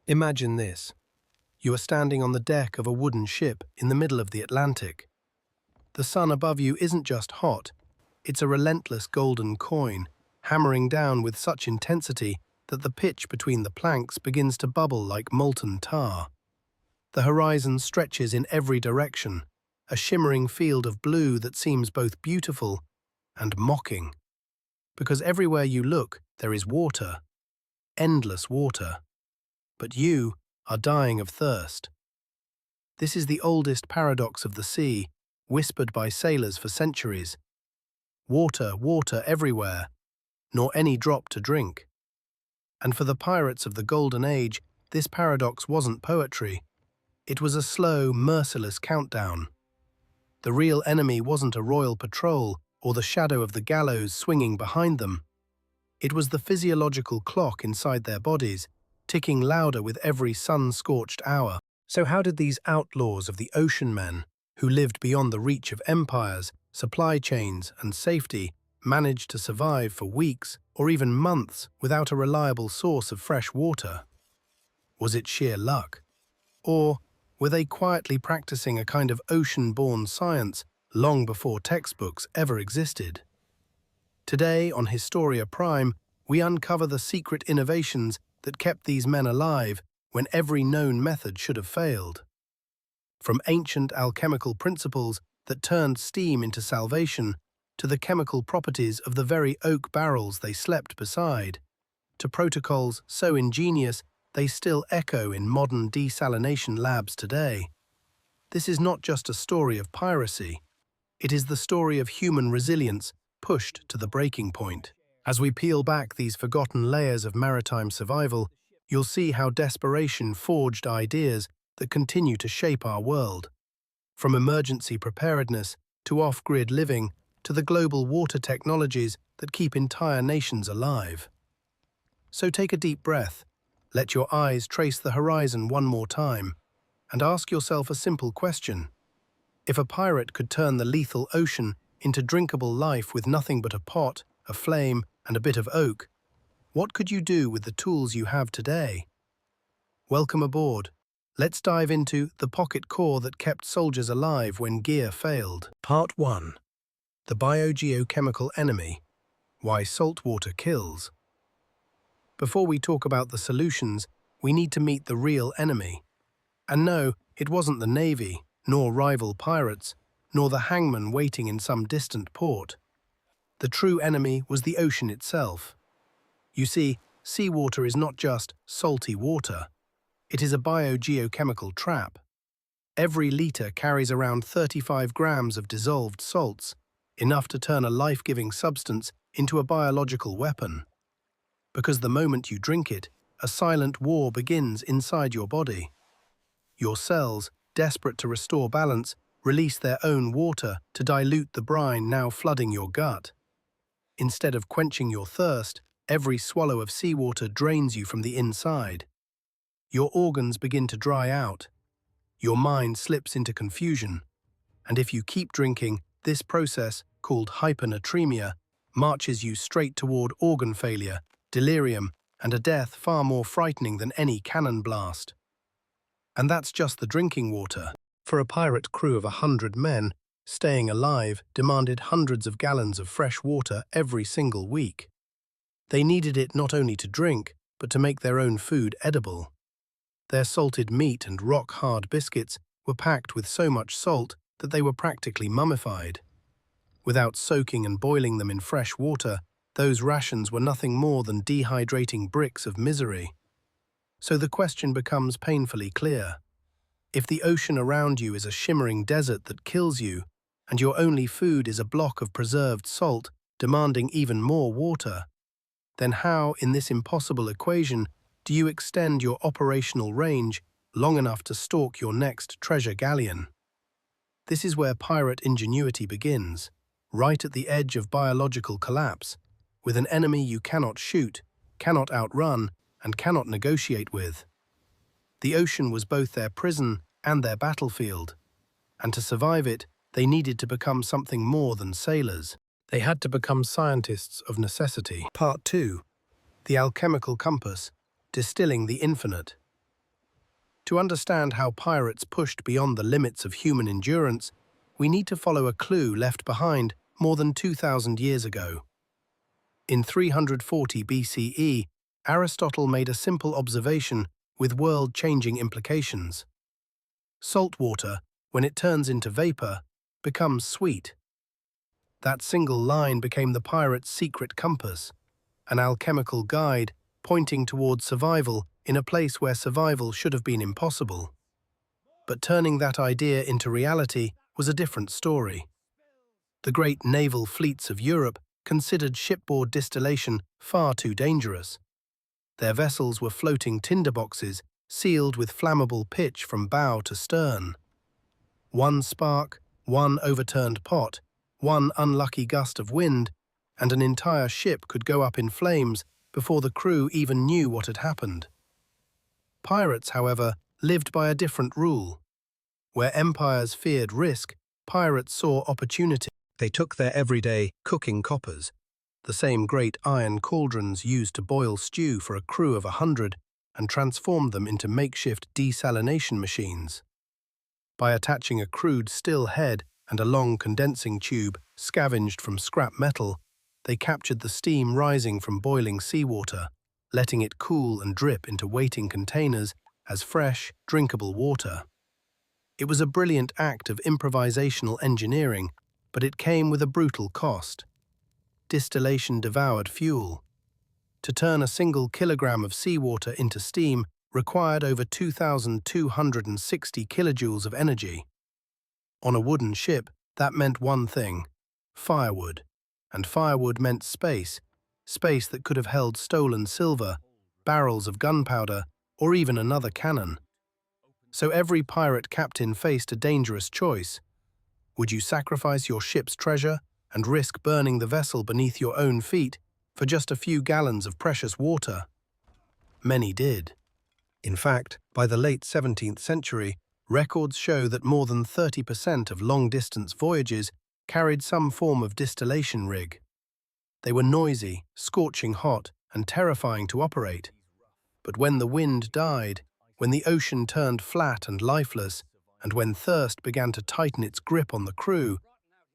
Imagine this. You are standing on the deck of a wooden ship in the middle of the Atlantic. The sun above you isn't just hot, it's a relentless golden coin, hammering down with such intensity that the pitch between the planks begins to bubble like molten tar. The horizon stretches in every direction, a shimmering field of blue that seems both beautiful and mocking. Because everywhere you look, there is water, endless water. But you are dying of thirst. This is the oldest paradox of the sea, whispered by sailors for centuries. Water, water everywhere, nor any drop to drink. And for the pirates of the Golden Age, this paradox wasn't poetry. It was a slow, merciless countdown. The real enemy wasn't a royal patrol or the shadow of the gallows swinging behind them. It was the physiological clock inside their bodies, ticking louder with every sun-scorched hour. So how did these outlaws of the ocean men, who lived beyond the reach of empires, supply chains, and safety, manage to survive for weeks or even months without a reliable source of fresh water? Was it sheer luck? Or were they quietly practicing a kind of ocean-born science long before textbooks ever existed? Today on Historia Prime, we uncover the secret innovations that kept these men alive when every known method should have failed. From ancient alchemical principles that turned steam into salvation, to the chemical properties of the very oak barrels they slept beside, to protocols so ingenious they still echo in modern desalination labs today. This is not just a story of piracy, it is the story of human resilience pushed to the breaking point. As we peel back these forgotten layers of maritime survival, you'll see how desperation forged ideas that continue to shape our world. From emergency preparedness to off-grid living to the global water technologies that keep entire nations alive. So take a deep breath, let your eyes trace the horizon one more time, and ask yourself a simple question. If a pirate could turn the lethal ocean into drinkable life with nothing but a pot, a flame, and a bit of oak, what could you do with the tools you have today? Welcome aboard. Let's dive into the pocket core that kept soldiers alive when gear failed. Part 1. The biogeochemical enemy. Why saltwater kills. Before we talk about the solutions, we need to meet the real enemy. And no, it wasn't the Navy, nor rival pirates, nor the hangman waiting in some distant port. The true enemy was the ocean itself. You see, seawater is not just salty water. It is a biogeochemical trap. Every litre carries around 35 grams of dissolved salts, enough to turn a life-giving substance into a biological weapon. Because the moment you drink it, a silent war begins inside your body. Your cells, desperate to restore balance, release their own water to dilute the brine now flooding your gut. Instead of quenching your thirst, every swallow of seawater drains you from the inside. Your organs begin to dry out. Your mind slips into confusion. And if you keep drinking, this process, called hypernatremia, marches you straight toward organ failure, delirium, and a death far more frightening than any cannon blast. And that's just the drinking water. For a pirate crew of 100 men, staying alive demanded hundreds of gallons of fresh water every single week. They needed it not only to drink, but to make their own food edible. Their salted meat and rock-hard biscuits were packed with so much salt that they were practically mummified. Without soaking and boiling them in fresh water, those rations were nothing more than dehydrating bricks of misery. So the question becomes painfully clear. If the ocean around you is a shimmering desert that kills you, and your only food is a block of preserved salt demanding even more water, then how, in this impossible equation, do you extend your operational range long enough to stalk your next treasure galleon? This is where pirate ingenuity begins, right at the edge of biological collapse, with an enemy you cannot shoot, cannot outrun, and cannot negotiate with. The ocean was both their prison and their battlefield, and to survive it, they needed to become something more than sailors. They had to become scientists of necessity. Part 2. The alchemical compass, distilling the infinite. To understand how pirates pushed beyond the limits of human endurance, we need to follow a clue left behind more than 2,000 years ago. In 340 BCE, Aristotle made a simple observation with world-changing implications. Salt water, when it turns into vapor, becomes sweet. That single line became the pirate's secret compass, an alchemical guide pointing towards survival in a place where survival should have been impossible. But turning that idea into reality was a different story. The great naval fleets of Europe considered shipboard distillation far too dangerous. Their vessels were floating tinderboxes sealed with flammable pitch from bow to stern. One spark, one overturned pot, one unlucky gust of wind, and an entire ship could go up in flames before the crew even knew what had happened. Pirates, however, lived by a different rule. Where empires feared risk, pirates saw opportunity. They took their everyday cooking coppers, the same great iron cauldrons used to boil stew for a crew of 100, and transformed them into makeshift desalination machines. By attaching a crude still head and a long condensing tube scavenged from scrap metal, they captured the steam rising from boiling seawater, letting it cool and drip into waiting containers as fresh, drinkable water. It was a brilliant act of improvisational engineering, but it came with a brutal cost. Distillation devoured fuel. To turn a single kilogram of seawater into steam required over 2,260 kilojoules of energy. On a wooden ship, that meant one thing: firewood. And firewood meant space that could have held stolen silver, barrels of gunpowder, or even another cannon. So every pirate captain faced a dangerous choice. Would you sacrifice your ship's treasure and risk burning the vessel beneath your own feet for just a few gallons of precious water? Many did. In fact, by the late 17th century, records show that more than 30% of long-distance voyages carried some form of distillation rig. They were noisy, scorching hot, and terrifying to operate. But when the wind died, when the ocean turned flat and lifeless, and when thirst began to tighten its grip on the crew,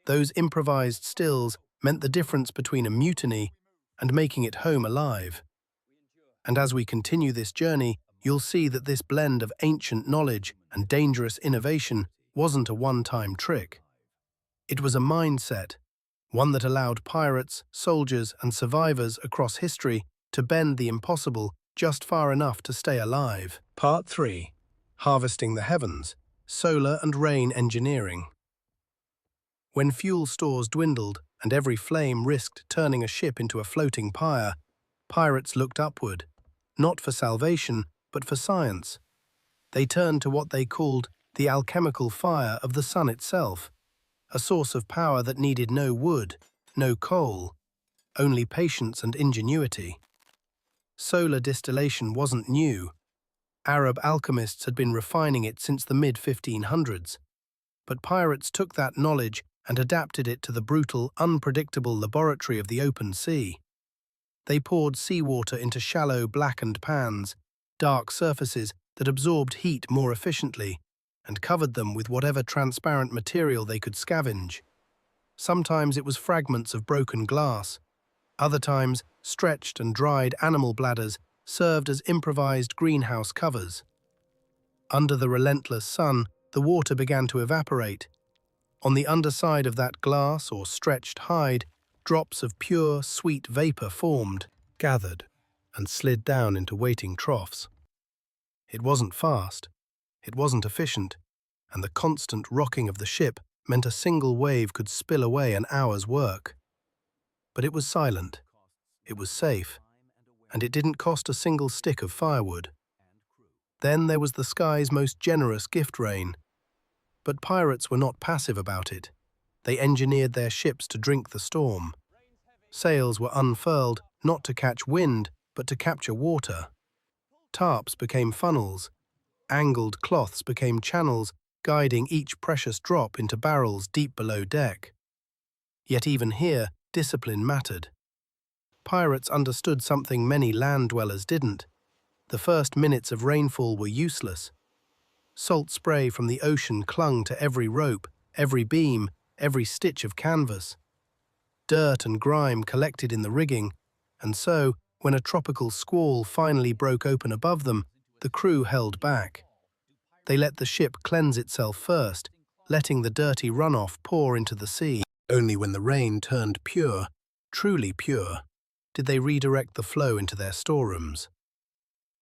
those improvised stills meant the difference between a mutiny and making it home alive. And as we continue this journey, you'll see that this blend of ancient knowledge and dangerous innovation wasn't a one-time trick. It was a mindset, one that allowed pirates, soldiers, and survivors across history to bend the impossible just far enough to stay alive. Part 3. Harvesting the Heavens, Solar and Rain Engineering. When fuel stores dwindled and every flame risked turning a ship into a floating pyre, pirates looked upward, not for salvation, but for science. They turned to what they called the alchemical fire of the sun itself, a source of power that needed no wood, no coal, only patience and ingenuity. Solar distillation wasn't new. Arab alchemists had been refining it since the mid-1500s. But pirates took that knowledge and adapted it to the brutal, unpredictable laboratory of the open sea. They poured seawater into shallow, blackened pans, dark surfaces that absorbed heat more efficiently, and covered them with whatever transparent material they could scavenge. Sometimes it was fragments of broken glass. Other times, stretched and dried animal bladders served as improvised greenhouse covers. Under the relentless sun, the water began to evaporate. On the underside of that glass or stretched hide, drops of pure, sweet vapor formed, gathered, and slid down into waiting troughs. It wasn't fast. It wasn't efficient, and the constant rocking of the ship meant a single wave could spill away an hour's work. But it was silent, it was safe, and it didn't cost a single stick of firewood. Then there was the sky's most generous gift rain. But pirates were not passive about it. They engineered their ships to drink the storm. Sails were unfurled not to catch wind, but to capture water. Tarps became funnels. Angled cloths became channels, guiding each precious drop into barrels deep below deck. Yet even here, discipline mattered. Pirates understood something many land dwellers didn't. The first minutes of rainfall were useless. Salt spray from the ocean clung to every rope, every beam, every stitch of canvas. Dirt and grime collected in the rigging, and so, when a tropical squall finally broke open above them, the crew held back. They let the ship cleanse itself first, letting the dirty runoff pour into the sea. Only when the rain turned pure, truly pure, did they redirect the flow into their storerooms.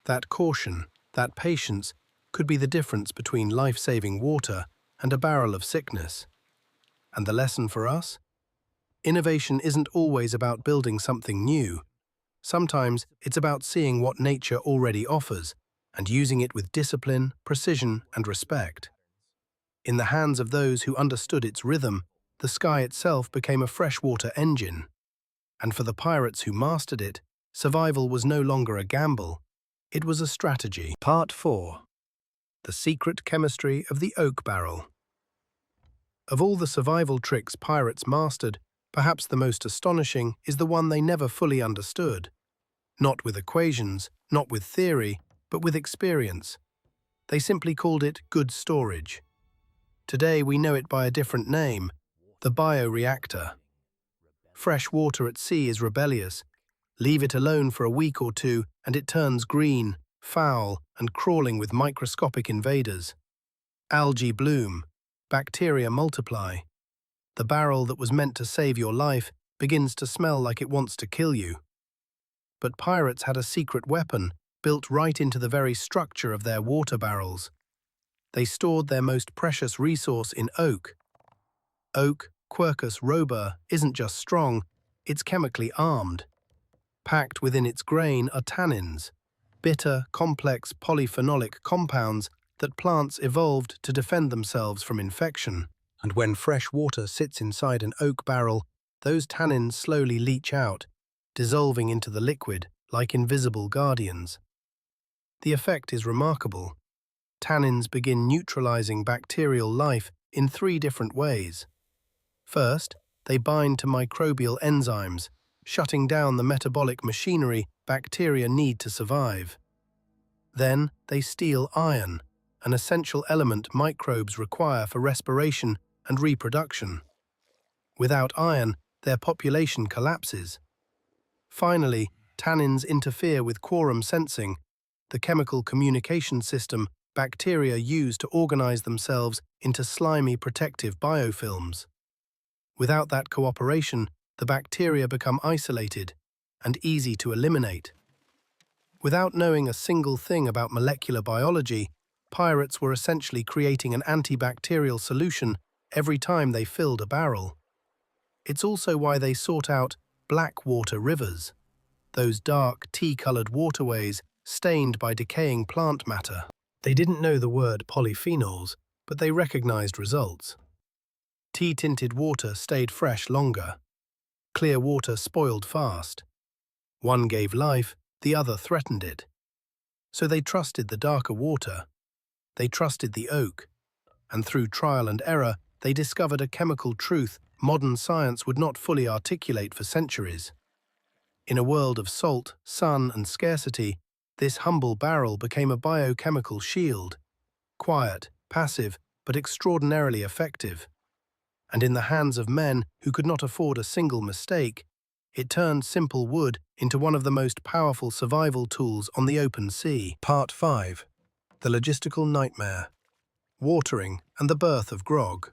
That caution, that patience, could be the difference between life-saving water and a barrel of sickness. And the lesson for us? Innovation isn't always about building something new. Sometimes it's about seeing what nature already offers and using it with discipline, precision, and respect. In the hands of those who understood its rhythm, the sky itself became a freshwater engine. And for the pirates who mastered it, survival was no longer a gamble, it was a strategy. Part 4. The secret chemistry of the oak barrel. Of all the survival tricks pirates mastered, perhaps the most astonishing is the one they never fully understood. Not with equations, not with theory, but with experience. They simply called it good storage. Today we know it by a different name, the bioreactor. Fresh water at sea is rebellious. Leave it alone for a week or two and it turns green, foul, and crawling with microscopic invaders. Algae bloom, bacteria multiply. The barrel that was meant to save your life begins to smell like it wants to kill you. But pirates had a secret weapon built right into the very structure of their water barrels. They stored their most precious resource in oak. Oak, Quercus robur, isn't just strong, it's chemically armed. Packed within its grain are tannins, bitter, complex polyphenolic compounds that plants evolved to defend themselves from infection. And when fresh water sits inside an oak barrel, those tannins slowly leach out, dissolving into the liquid like invisible guardians. The effect is remarkable. Tannins begin neutralizing bacterial life in 3 different ways. First, they bind to microbial enzymes, shutting down the metabolic machinery bacteria need to survive. Then, they steal iron, an essential element microbes require for respiration and reproduction. Without iron, their population collapses. Finally, tannins interfere with quorum sensing, the chemical communication system bacteria use to organize themselves into slimy protective biofilms. Without that cooperation, the bacteria become isolated and easy to eliminate. Without knowing a single thing about molecular biology, pirates were essentially creating an antibacterial solution every time they filled a barrel. It's also why they sought out black water rivers, those dark, tea-colored waterways stained by decaying plant matter. They didn't know the word polyphenols, but they recognized results. Tea-tinted water stayed fresh longer. Clear water spoiled fast. One gave life, the other threatened it. So they trusted the darker water. They trusted the oak. And through trial and error, they discovered a chemical truth modern science would not fully articulate for centuries. In a world of salt, sun, and scarcity, this humble barrel became a biochemical shield. Quiet, passive, but extraordinarily effective. And in the hands of men who could not afford a single mistake, it turned simple wood into one of the most powerful survival tools on the open sea. Part 5. The logistical nightmare. Watering and the birth of grog.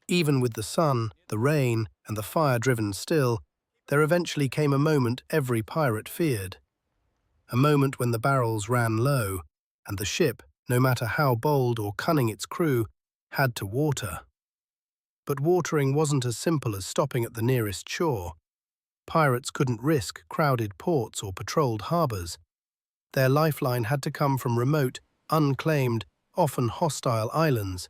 Even with the sun, the rain, and the fire-driven still, there eventually came a moment every pirate feared. A moment when the barrels ran low, and the ship, no matter how bold or cunning its crew, had to water. But watering wasn't as simple as stopping at the nearest shore. Pirates couldn't risk crowded ports or patrolled harbors. Their lifeline had to come from remote, unclaimed, often hostile islands,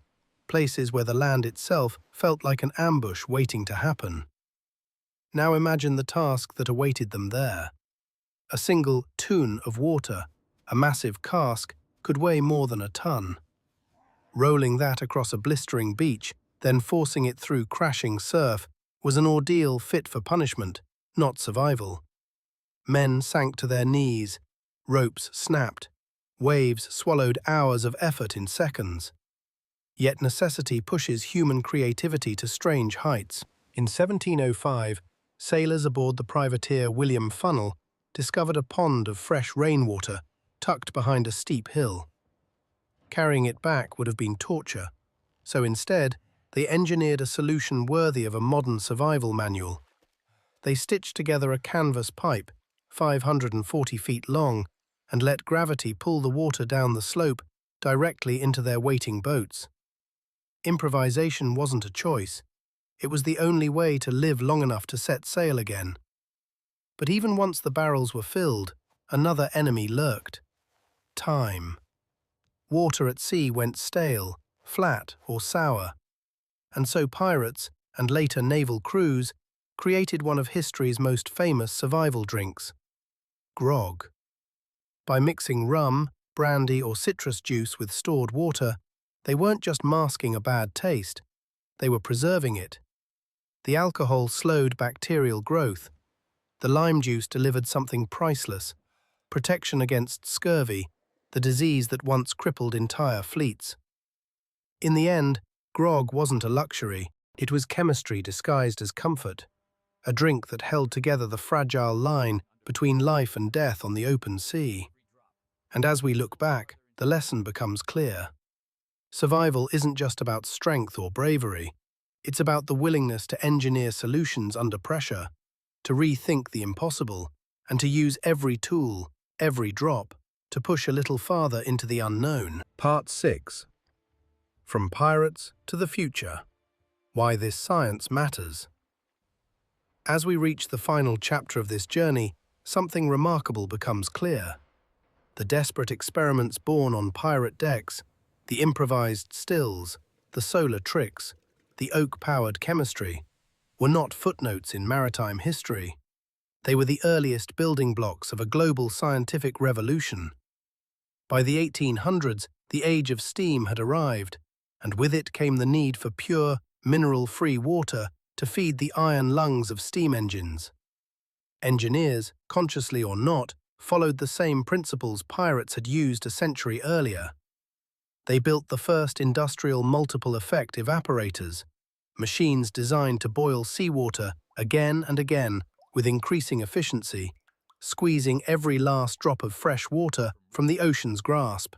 places where the land itself felt like an ambush waiting to happen. Now imagine the task that awaited them there. A single tun of water, a massive cask, could weigh more than a ton. Rolling that across a blistering beach, then forcing it through crashing surf, was an ordeal fit for punishment, not survival. Men sank to their knees, ropes snapped, Waves swallowed hours of effort in seconds. Yet necessity pushes human creativity to strange heights. In 1705, sailors aboard the privateer William Funnel discovered a pond of fresh rainwater tucked behind a steep hill. Carrying it back would have been torture, so instead, they engineered a solution worthy of a modern survival manual. They stitched together a canvas pipe, 540 feet long, and let gravity pull the water down the slope directly into their waiting boats. Improvisation wasn't a choice. It was the only way to live long enough to set sail again. But even once the barrels were filled, another enemy lurked: time. Water at sea went stale, flat, or sour, and so pirates, and later naval crews, created one of history's most famous survival drinks: grog. By mixing rum, brandy, or citrus juice with stored water, they weren't just masking a bad taste, they were preserving it. The alcohol slowed bacterial growth. The lime juice delivered something priceless: protection against scurvy, the disease that once crippled entire fleets. In the end, grog wasn't a luxury, it was chemistry disguised as comfort, a drink that held together the fragile line between life and death on the open sea. And as we look back, the lesson becomes clear. Survival isn't just about strength or bravery, it's about the willingness to engineer solutions under pressure, to rethink the impossible, and to use every tool, every drop, to push a little farther into the unknown. Part 6. From Pirates to the Future. Why this science matters. As we reach the final chapter of this journey, something remarkable becomes clear. The desperate experiments born on pirate decks, the improvised stills, the solar tricks, the oak-powered chemistry, were not footnotes in maritime history. They were the earliest building blocks of a global scientific revolution. By the 1800s, the age of steam had arrived, and with it came the need for pure, mineral-free water to feed the iron lungs of steam engines. Engineers, consciously or not, followed the same principles pirates had used a century earlier. They built the first industrial multiple-effect evaporators, machines designed to boil seawater again and again with increasing efficiency, squeezing every last drop of fresh water from the ocean's grasp.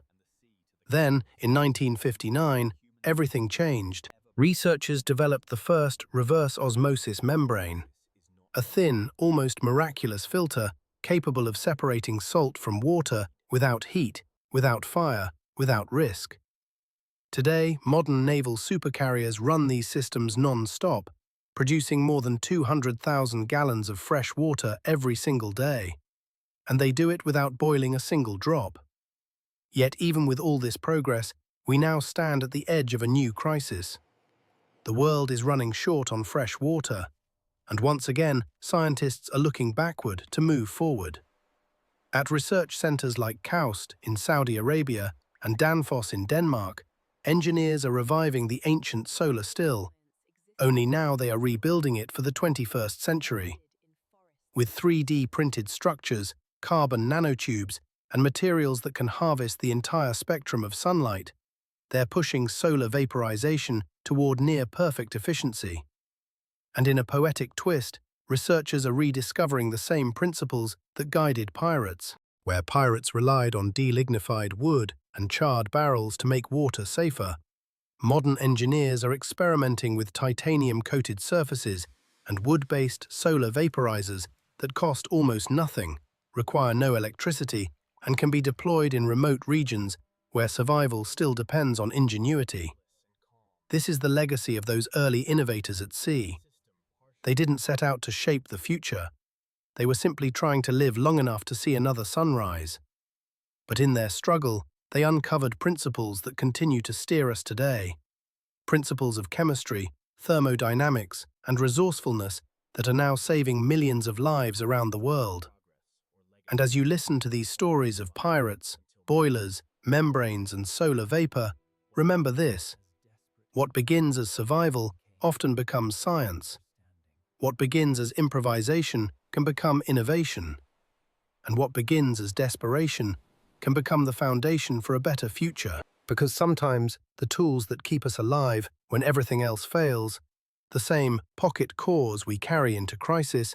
Then, in 1959, everything changed. Researchers developed the first reverse osmosis membrane, a thin, almost miraculous filter capable of separating salt from water without heat, without fire, without risk. Today, modern naval supercarriers run these systems non-stop, producing more than 200,000 gallons of fresh water every single day. And they do it without boiling a single drop. Yet even with all this progress, we now stand at the edge of a new crisis. The world is running short on fresh water, and once again, scientists are looking backward to move forward. At research centers like KAUST in Saudi Arabia and Danfoss in Denmark, engineers are reviving the ancient solar still, only now they are rebuilding it for the 21st century. With 3D printed structures, carbon nanotubes, and materials that can harvest the entire spectrum of sunlight, they're pushing solar vaporization toward near-perfect efficiency. And in a poetic twist, researchers are rediscovering the same principles that guided pirates. Where pirates relied on delignified wood and charred barrels to make water safer, modern engineers are experimenting with titanium-coated surfaces and wood-based solar vaporizers that cost almost nothing, require no electricity, and can be deployed in remote regions where survival still depends on ingenuity. This is the legacy of those early innovators at sea. They didn't set out to shape the future. They were simply trying to live long enough to see another sunrise. But in their struggle, they uncovered principles that continue to steer us today. Principles of chemistry, thermodynamics, and resourcefulness that are now saving millions of lives around the world. And as you listen to these stories of pirates, boilers, membranes, and solar vapor, remember this: what begins as survival often becomes science. What begins as improvisation can become innovation. And what begins as desperation can become the foundation for a better future. Because sometimes the tools that keep us alive when everything else fails, the same pocket cores we carry into crisis,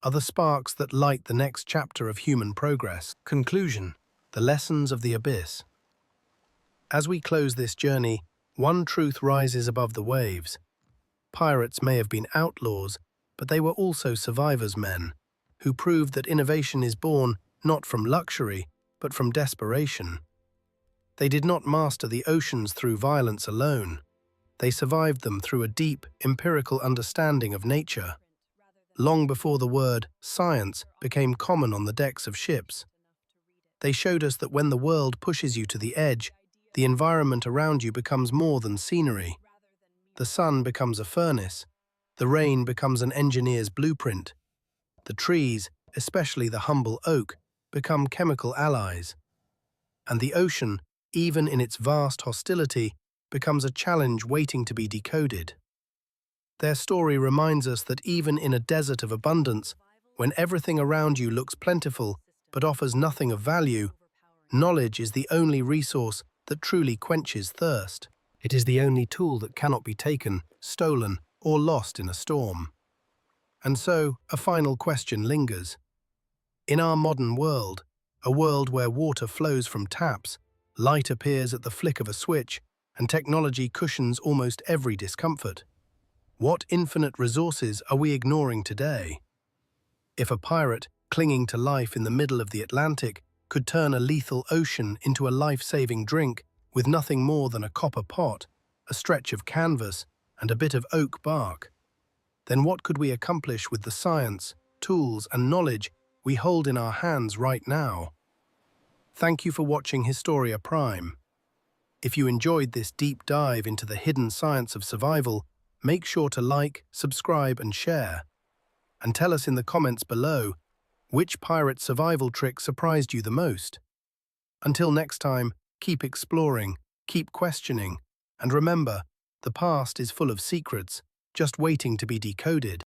are the sparks that light the next chapter of human progress. Conclusion: the lessons of the abyss. As we close this journey, one truth rises above the waves. Pirates may have been outlaws, but they were also survivors' men, who proved that innovation is born not from luxury, but from desperation. They did not master the oceans through violence alone. They survived them through a deep, empirical understanding of nature. Long before the word science became common on the decks of ships, they showed us that when the world pushes you to the edge, the environment around you becomes more than scenery. The sun becomes a furnace. The rain becomes an engineer's blueprint. The trees, especially the humble oak, become chemical allies. And the ocean, even in its vast hostility, becomes a challenge waiting to be decoded. Their story reminds us that even in a desert of abundance, when everything around you looks plentiful but offers nothing of value, knowledge is the only resource that truly quenches thirst. It is the only tool that cannot be taken, stolen, or lost in a storm. And so, a final question lingers. In our modern world, a world where water flows from taps, light appears at the flick of a switch, and technology cushions almost every discomfort, what infinite resources are we ignoring today? If a pirate, clinging to life in the middle of the Atlantic, could turn a lethal ocean into a life-saving drink with nothing more than a copper pot, a stretch of canvas, and a bit of oak bark, then what could we accomplish with the science, tools, and knowledge we hold in our hands right now? Thank you for watching Historia Prime. If you enjoyed this deep dive into the hidden science of survival, make sure to like, subscribe, and share. And tell us in the comments below, which pirate survival trick surprised you the most? Until next time, keep exploring, keep questioning, and remember, the past is full of secrets, just waiting to be decoded.